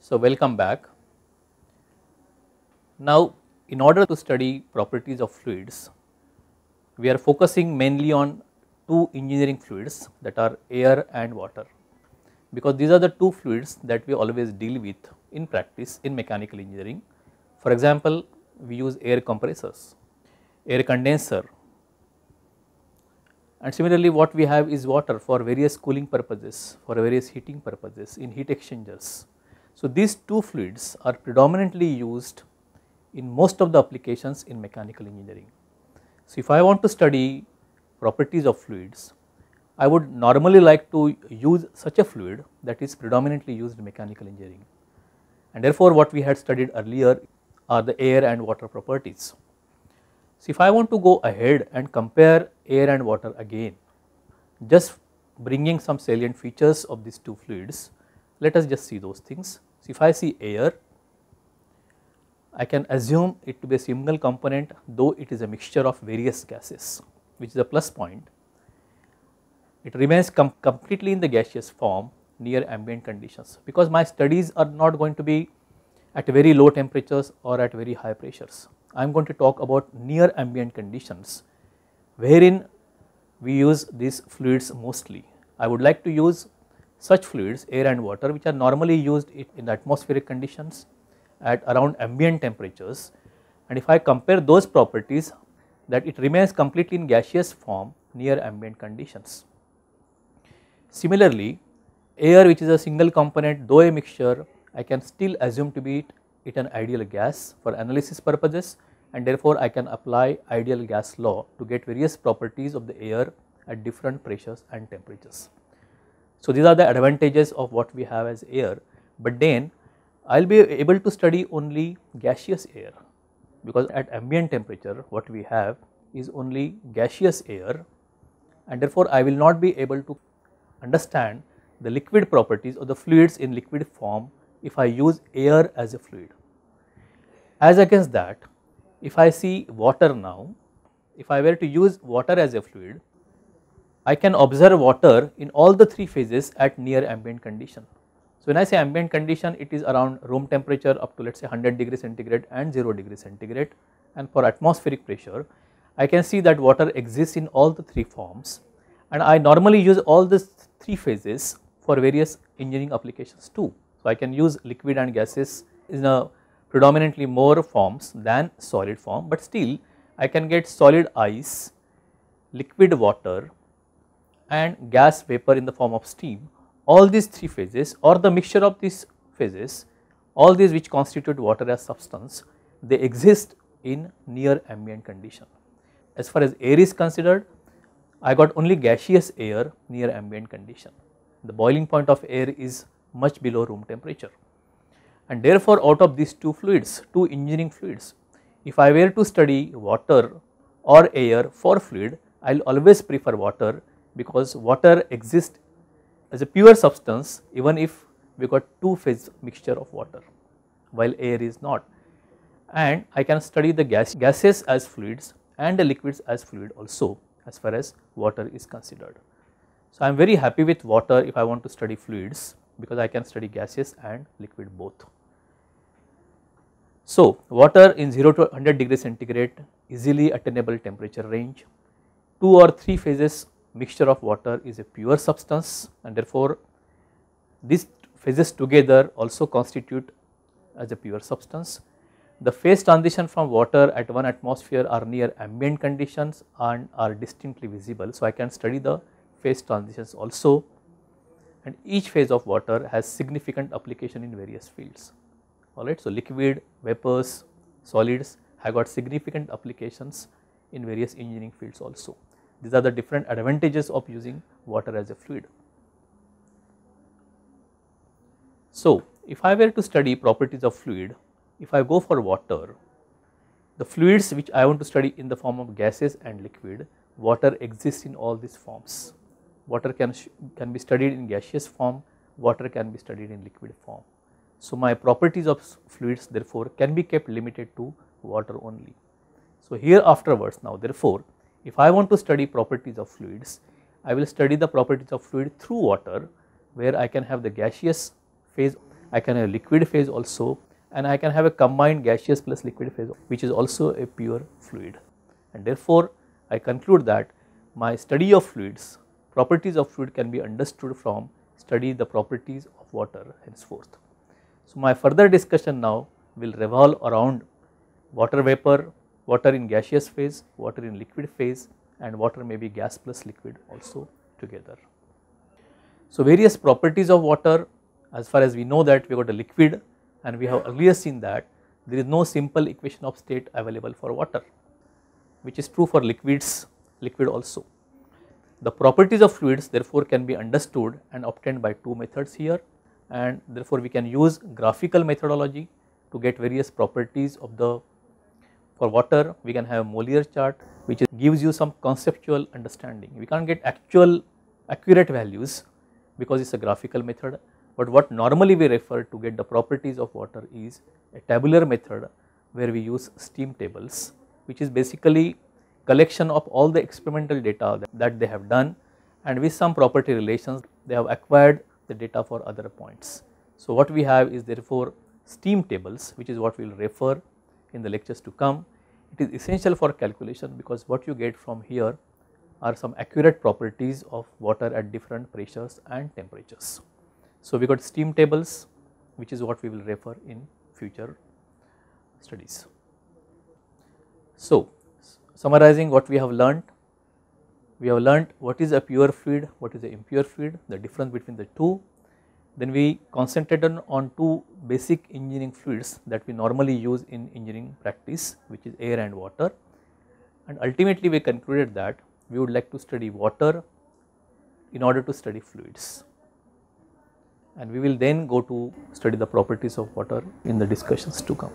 So, welcome back. Now, in order to study properties of fluids, we are focusing mainly on two engineering fluids, that are air and water, because these are the two fluids that we always deal with in practice in mechanical engineering. For example, we use air compressors, air condenser, and similarly what we have is water for various cooling purposes, for various heating purposes in heat exchangers. So, these two fluids are predominantly used in most of the applications in mechanical engineering. So, if I want to study properties of fluids, I would normally like to use such a fluid that is predominantly used in mechanical engineering, and therefore what we had studied earlier are the air and water properties. So, if I want to go ahead and compare air and water again, just bringing some salient features of these two fluids, let us just see those things. So, if I see air, I can assume it to be a single component, though it is a mixture of various gases, which is a plus point. It remains completely in the gaseous form near ambient conditions, because my studies are not going to be at very low temperatures or at very high pressures. I am going to talk about near ambient conditions, wherein we use these fluids mostly. I would like to use such fluids, air and water, which are normally used in the atmospheric conditions at around ambient temperatures, and if I compare those properties, that it remains completely in gaseous form near ambient conditions. Similarly, air, which is a single component, though a mixture, I can still assume to be it an ideal gas for analysis purposes, and therefore I can apply ideal gas law to get various properties of the air at different pressures and temperatures. So, these are the advantages of what we have as air, but then I will be able to study only gaseous air, because at ambient temperature what we have is only gaseous air, and therefore I will not be able to understand the liquid properties of the fluids in liquid form if I use air as a fluid. As against that, if I see water now, if I were to use water as a fluid, I can observe water in all the three phases at near ambient condition. So, when I say ambient condition, it is around room temperature up to, let us say, 100 degrees centigrade and 0 degree centigrade, and for atmospheric pressure I can see that water exists in all the three forms, and I normally use all these three phases for various engineering applications too. So, I can use liquid and gases in a predominantly more forms than solid form, but still I can get solid ice, liquid water and gas vapor in the form of steam. All these three phases or the mixture of these phases, all these which constitute water as substance, they exist in near ambient condition. As far as air is considered, I got only gaseous air near ambient condition. The boiling point of air is much below room temperature, and therefore out of these two fluids, two engineering fluids, if I were to study water or air for fluid, I will always prefer water, because water exists as a pure substance even if we got two phase mixture of water, while air is not, and I can study the gases as fluids and the liquids as fluid also as far as water is considered. So, I am very happy with water if I want to study fluids, because I can study gases and liquid both. So, water in 0 to 100 degree centigrade easily attainable temperature range, 2 or 3 phases mixture of water is a pure substance, and therefore these phases together also constitute as a pure substance. The phase transition from water at 1 atmosphere are near ambient conditions and are distinctly visible. So, I can study the phase transitions also, and each phase of water has significant application in various fields. Alright, so liquid, vapors, solids have got significant applications in various engineering fields also. These are the different advantages of using water as a fluid. So, if I were to study properties of fluid, if I go for water, the fluids which I want to study in the form of gases and liquid, water exists in all these forms. Water can be studied in gaseous form, water can be studied in liquid form. So, my properties of fluids therefore can be kept limited to water only. So, here afterwards now therefore, if I want to study properties of fluids, I will study the properties of fluid through water, where I can have the gaseous phase, I can have liquid phase also, and I can have a combined gaseous plus liquid phase which is also a pure fluid. And therefore, I conclude that my study of fluids, properties of fluid can be understood from study the properties of water henceforth. So, my further discussion now will revolve around water vapor, water in gaseous phase, water in liquid phase, and water may be gas plus liquid also together. So, various properties of water, as far as we know that we got a liquid, and we have earlier seen that there is no simple equation of state available for water, which is true for liquids, liquid also. The properties of fluids therefore can be understood and obtained by two methods here, and therefore we can use graphical methodology to get various properties of the, for water we can have a Mollier chart which gives you some conceptual understanding. We can't get actual accurate values because it is a graphical method, but what normally we refer to get the properties of water is a tabular method where we use steam tables, which is basically collection of all the experimental data that they have done, and with some property relations they have acquired the data for other points. So, what we have is therefore steam tables, which is what we will refer in the lectures to come. It is essential for calculation because what you get from here are some accurate properties of water at different pressures and temperatures. So, we got steam tables, which is what we will refer in future studies. So, summarizing what we have learnt what is a pure fluid, what is a impure fluid, the difference between the two. Then we concentrated on two basic engineering fluids that we normally use in engineering practice, which is air and water, and ultimately we concluded that we would like to study water in order to study fluids, and we will then go to study the properties of water in the discussions to come.